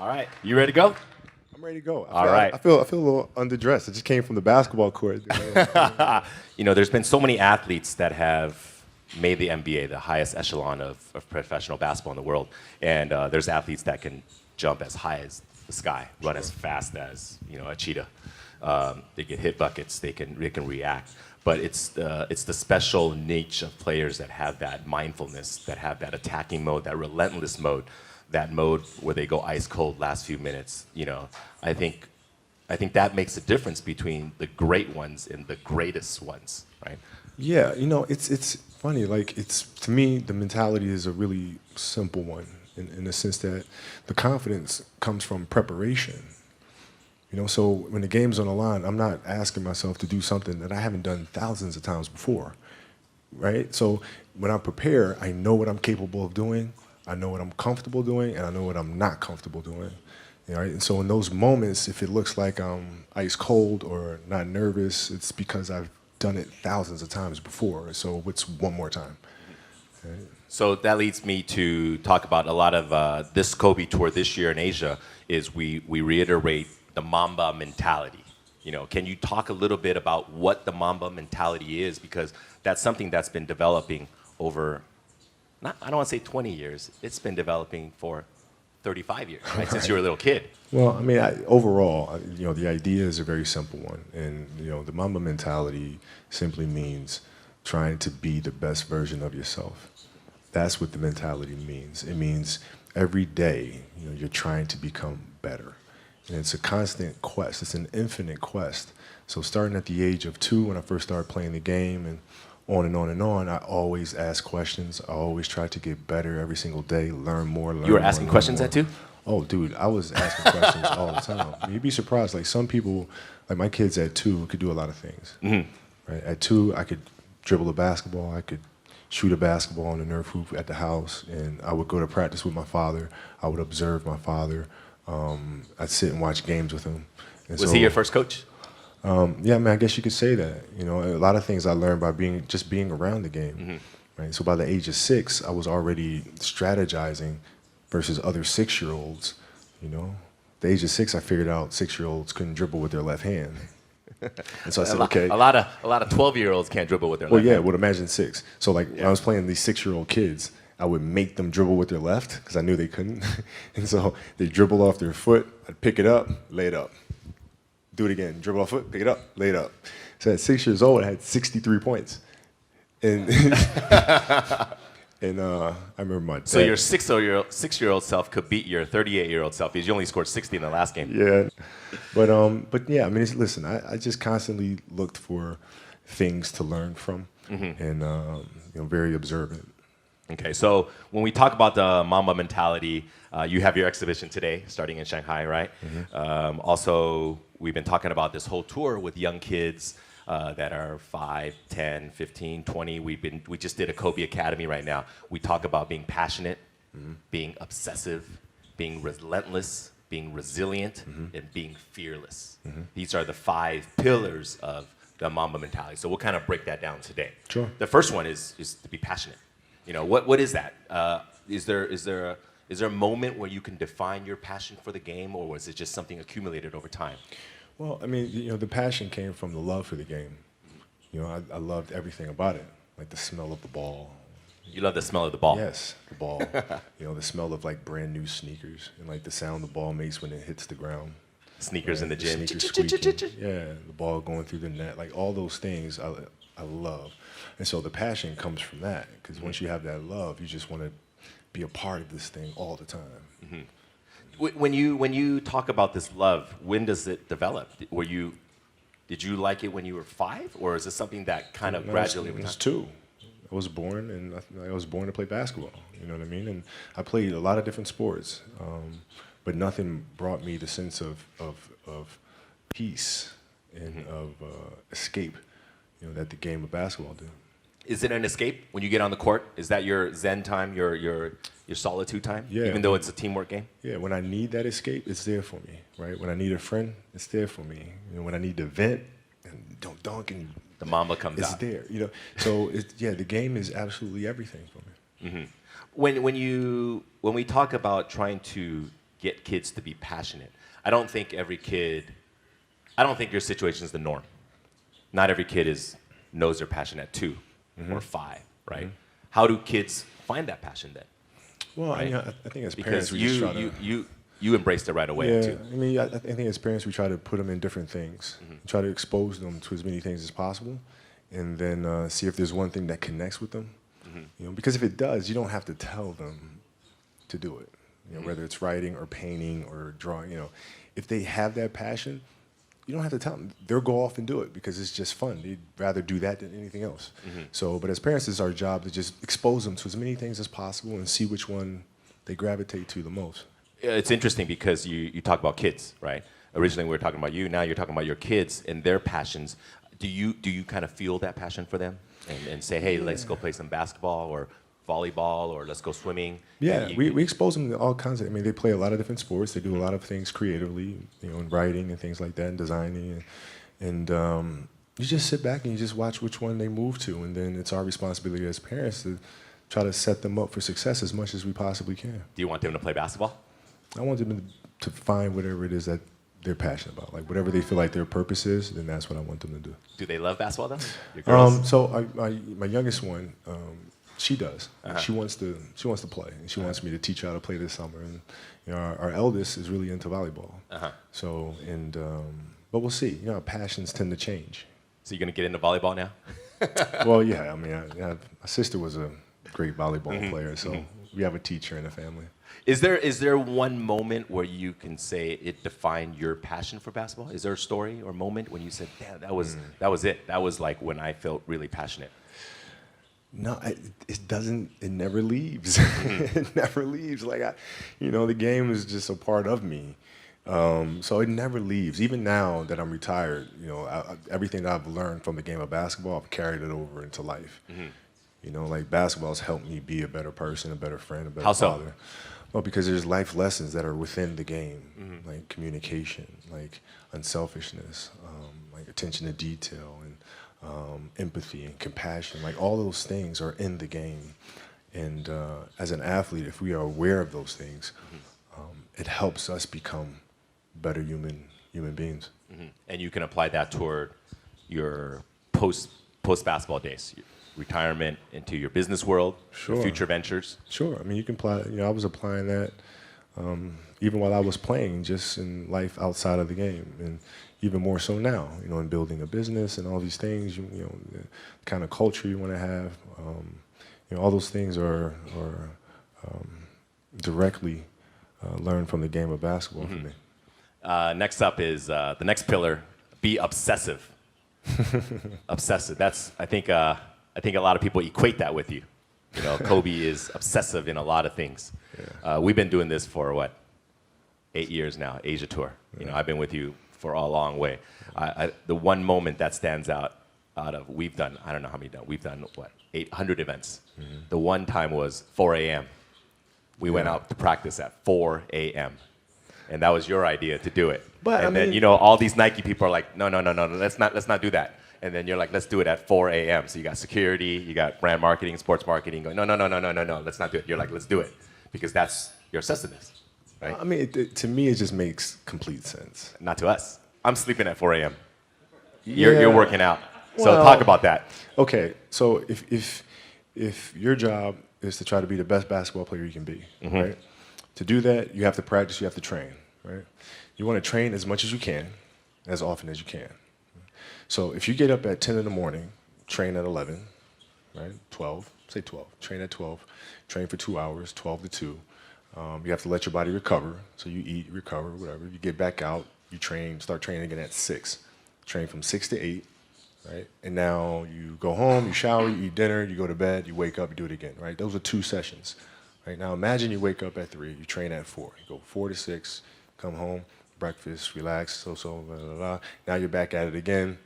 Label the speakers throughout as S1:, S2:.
S1: All right. You ready to go?
S2: I'm ready to go.
S1: All right.
S2: I feel a little underdressed. I just came from the basketball court.
S1: You know, there's been so many athletes that have made the NBA, the highest echelon of professional basketball in the world. And there's athletes that can jump as high as the sky, run as fast as, you know, a cheetah. They can hit buckets. They can react. But it's the special niche of players that have that mindfulness, that have that attacking mode, that relentless mode, that mode where they go ice cold last few minutes. You know, I think that makes a difference between the great ones and the greatest ones, right?
S2: Yeah, you know, it's funny. Like, to me, the mentality is a really simple one in the sense that the confidence comes from preparation. You know, so when the game's on the line, I'm not asking myself to do something that I haven't done thousands of times before, right? So when I prepare, I know what I'm capable of doing, I know what I'm comfortable doing, and I know what I'm not comfortable doing. Right? And so in those moments, if it looks like I'm ice cold or not nervous, it's because I've done it thousands of times before. So what's one more time? Right?
S1: So that leads me to talk about a lot of this Kobe tour this year in Asia. Is we reiterate the Mamba mentality. You know, can you talk a little bit about what the Mamba mentality is? Because that's something that's been developing over, I don't want to say 20 years. It's been developing for 35 years, right? Since you were a little kid.
S2: Well, I mean, overall, you know, the idea is a very simple one. And, you know, the Mamba mentality simply means trying to be the best version of yourself. That's what the mentality means. It means every day, you know, you're trying to become better. And it's a constant quest. It's an infinite quest. So starting at the age of 2, when I first started playing the game, and on and on and on, I always ask questions. I always try to get better every single day, learn more,
S1: You were asking questions at 2?
S2: Oh, dude, I was asking questions all the time. You'd be surprised. Like, some people, like my kids at 2, could do a lot of things. Mm-hmm. Right? At 2, I could dribble a basketball. I could shoot a basketball on the Nerf hoop at the house. And I would go to practice with my father. I would observe my father. I'd sit and watch games with him. And
S1: Was he your first coach?
S2: Yeah, I mean, I guess you could say that. You know, a lot of things I learned by being around the game. Mm-hmm. Right? So by the age of 6, I was already strategizing versus other 6-year-olds. You know, at the age of 6, I figured out 6-year-olds couldn't dribble with their left hand. And so I said, okay.
S1: A lot of 12-year-olds can't dribble with their left hand.
S2: Well, imagine 6. So like when I was playing these 6-year-old kids, I would make them dribble with their left because I knew they couldn't. And so they dribble off their foot. I'd pick it up, lay it up. Do it again. Dribble off foot, pick it up, lay it up. So at 6 years old, I had 63 points. And and I remember my dad.
S1: So your 6-year-old self could beat your 38-year-old self because you only scored 60 in the last game.
S2: Yeah. But yeah, I mean, listen, I just constantly looked for things to learn from, and you know, very observant.
S1: Okay, so when we talk about the Mamba mentality, you have your exhibition today, starting in Shanghai, right? Mm-hmm. Also, we've been talking about this whole tour with young kids that are 5, 10, 15, 20. We just did a Kobe Academy right now. We talk about being passionate, being obsessive, being relentless, being resilient, and being fearless. These are the 5 pillars of the Mamba mentality. So we'll kind of break that down today.
S2: Sure.
S1: The first one is to be passionate. You know, what is that? Is there a moment where you can define your passion for the game, or was it just something accumulated over time?
S2: Well, I mean, you know, the passion came from the love for the game. You know, I loved everything about it, like the smell of the ball.
S1: You love the smell of the ball?
S2: Yes, the ball. You know, the smell of like brand new sneakers and like the sound the ball makes when it hits the ground.
S1: Sneakers in the gym.
S2: Sneakers squeaking. Yeah, the ball going through the net, like all those things I love. And so the passion comes from that, because once you have that love, you just want to be a part of this thing all the time.
S1: When you talk about this love, when does it develop? Did you like it when you were 5, or is it something that kind of gradually?
S2: I was 2. I was born, and I was born to play basketball. You know what I mean? And I played a lot of different sports, but nothing brought me the sense of peace and of escape, you know, that the game of basketball did.
S1: Is it an escape when you get on the court? Is that your zen time, your solitude time?
S2: Yeah.
S1: Even though it's a teamwork game?
S2: Yeah, when I need that escape, it's there for me, right? When I need a friend, it's there for me. You know, when I need to vent and don't dunk and
S1: the Mamba comes out.
S2: It's there, you know. So the game is absolutely everything for me.
S1: When we talk about trying to get kids to be passionate? I don't think your situation is the norm. Not every kid knows their passion at 2 or 5, right? How do kids find that passion then?
S2: Well,
S1: right?
S2: I think as
S1: Because
S2: parents, we just try to.
S1: you embraced it right away
S2: Yeah,
S1: too.
S2: I mean, I think as parents, we try to put them in different things, try to expose them to as many things as possible, and then see if there's one thing that connects with them. You know, because if it does, you don't have to tell them to do it. You know, whether it's writing or painting or drawing. You know, if they have that passion, you don't have to tell them. They'll go off and do it because it's just fun. They'd rather do that than anything else. So, but as parents, it's our job to just expose them to as many things as possible and see which one they gravitate to the most.
S1: It's interesting because you talk about kids, right? Originally we were talking about you. Now you're talking about your kids and their passions. Do you kind of feel that passion for them and say, hey, let's go play some basketball or volleyball or let's go swimming?
S2: Yeah, we expose them to all kinds of. I mean, they play a lot of different sports. They do a lot of things creatively, you know, in writing and things like that, and designing, and you just sit back and you just watch which one they move to, and then it's our responsibility as parents to try to set them up for success as much as we possibly can.
S1: Do you want them to play basketball?
S2: I want them to find whatever it is that they're passionate about, like whatever they feel like their purpose is. Then that's what I want them to do.
S1: Do they love basketball though? Your girls?
S2: So my youngest one. She does. She wants to play, and she wants me to teach her how to play this summer. And you know, our eldest is really into volleyball. So but we'll see. You know, our passions tend to change.
S1: So you're gonna get into volleyball now?
S2: Well, yeah. I mean, my sister was a great volleyball player, so we have a teacher in the family.
S1: Is there one moment where you can say it defined your passion for basketball? Is there a story or moment when you said, "Damn, that was it. That was like when I felt really passionate"?
S2: No, it doesn't. It never leaves. It never leaves. Like the game is just a part of me. So it never leaves. Even now that I'm retired, you know, everything that I've learned from the game of basketball, I've carried it over into life. You know, like basketball's helped me be a better person, a better friend, a better father. Well, because there's life lessons that are within the game, like communication, like unselfishness, like attention to detail, and empathy and compassion. Like all those things are in the game. And as an athlete, if we are aware of those things, it helps us become better human beings.
S1: And you can apply that toward your post basketball days. Retirement into your business world, your future ventures?
S2: Sure. I mean, you can apply, you know, I was applying that even while I was playing, just in life outside of the game, and even more so now, you know, in building a business and all these things, you know, the kind of culture you want to have, you know, all those things are directly learned from the game of basketball for me.
S1: Next up is the next pillar, be obsessive. Obsessive. That's, I think a lot of people equate that with you. You know, Kobe is obsessive in a lot of things. We've been doing this for, 8 years now, Asia tour. You know, I've been with you for a long way. The one moment that stands out of, we've done, I don't know how many we've done, 800 events. The one time was 4 a.m. We went out to practice at 4 a.m. And that was your idea to do it.
S2: But,
S1: and then, you know, all these Nike people are like, no, let's not do that. And then you're like, let's do it at 4 a.m. So you got security, you got brand marketing, sports marketing going, no, let's not do it. You're like, let's do it. Because that's your obsessiveness, right?
S2: I mean, to me, it just makes complete sense.
S1: Not to us. I'm sleeping at 4 a.m. You're working out. So
S2: Well,
S1: talk about that.
S2: Okay, so if your job is to try to be the best basketball player you can be, right? To do that, you have to practice, you have to train, right? You want to train as much as you can, as often as you can. So if you get up at 10 in the morning, train at 11, right? 12, say 12, train at 12, train for 2 hours, 12 to 2. You have to let your body recover. So you eat, recover, whatever. You get back out, you train, start training again at 6. Train from 6 to 8, right? And now you go home, you shower, you eat dinner, you go to bed, you wake up, you do it again, right? Those are 2 sessions, right? Now imagine you wake up at 3, you train at 4. You go 4 to 6, come home, breakfast, relax, blah, blah, blah. Now you're back at it again.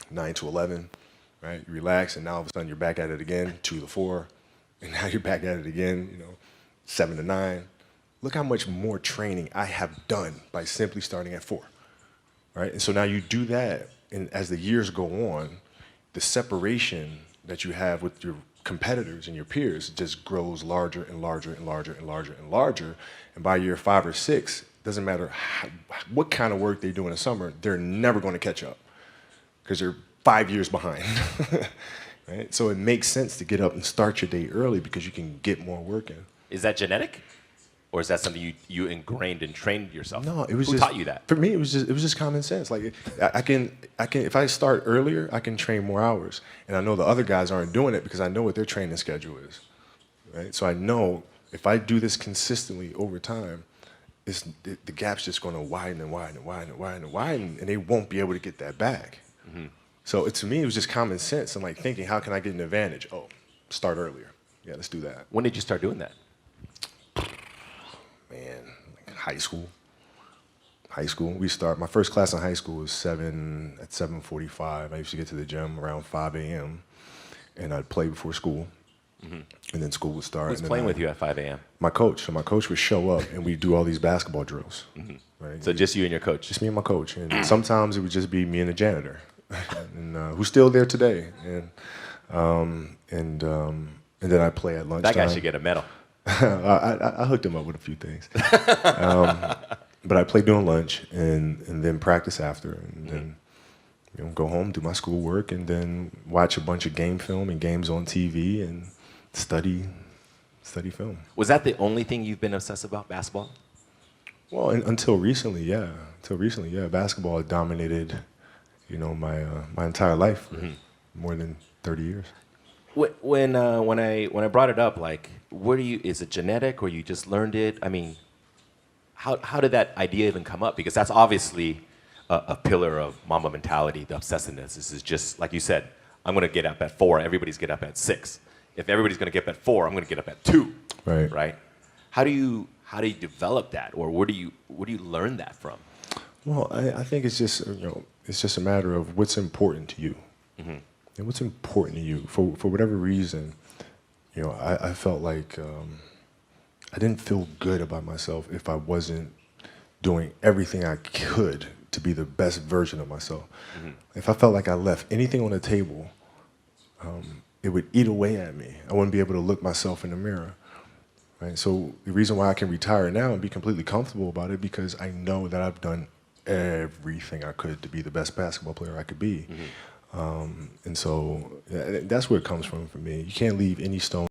S2: 9 to 11, right? You relax, and now all of a sudden you're back at it again, 2 to 4, and now you're back at it again, you know, 7 to 9. Look how much more training I have done by simply starting at 4, right? And so now you do that, and as the years go on, the separation that you have with your competitors and your peers just grows larger and larger and larger and larger and larger. And by year 5 or 6, doesn't matter what kind of work they do in the summer, they're never going to catch up because they're 5 years behind. Right? So it makes sense to get up and start your day early because you can get more work in.
S1: Is that genetic? Or is that something you ingrained and trained yourself?
S2: No, it was
S1: Who
S2: just,
S1: taught you that?
S2: For me, it was just common sense. Like I can if I start earlier, I can train more hours, and I know the other guys aren't doing it because I know what their training schedule is, right? So I know if I do this consistently over time, the gap's just going to widen and widen and widen and widen and widen, and they won't be able to get that back. Mm-hmm. So to me, it was just common sense and like thinking, how can I get an advantage? Oh, start earlier. Yeah, let's do that.
S1: When did you start doing that?
S2: Man, like high school. My first class in high school was 7:45. I used to get to the gym around 5 a.m. and I'd play before school. Mm-hmm. And then school would start.
S1: Who's playing with you at 5 a.m.?
S2: My coach. So my coach would show up and we'd do all these basketball drills. Mm-hmm. Right?
S1: So just you and your coach?
S2: Just me and my coach. And sometimes it would just be me and the janitor, and who's still there today. And then I play at lunchtime.
S1: That guy should get a medal.
S2: I hooked him up with a few things. But I play during lunch and then practice after, and then go home, do my schoolwork, and then watch a bunch of game film and games on TV and study film.
S1: Was that the only thing you've been obsessed about, basketball?
S2: Well, until recently, yeah. Basketball had dominated, my entire life for more than 30 years.
S1: When I brought it up, like, is it genetic or you just learned it? I mean, how did that idea even come up? Because that's obviously a pillar of Mamba mentality, the obsessiveness. This is just, like you said, I'm going to get up at 4, everybody's get up at 6. If everybody's going to get up at 4, I'm going to get up at 2. Right? How do you develop that, or where do you learn that from?
S2: Well, I think it's just a matter of what's important to you. Mm-hmm. And what's important to you, for whatever reason, I felt like I didn't feel good about myself if I wasn't doing everything I could to be the best version of myself. Mm-hmm. If I felt like I left anything on the table, it would eat away at me. I wouldn't be able to look myself in the mirror. Right? So the reason why I can retire now and be completely comfortable about it, because I know that I've done everything I could to be the best basketball player I could be. Mm-hmm. And so that's where it comes from for me. You can't leave any stone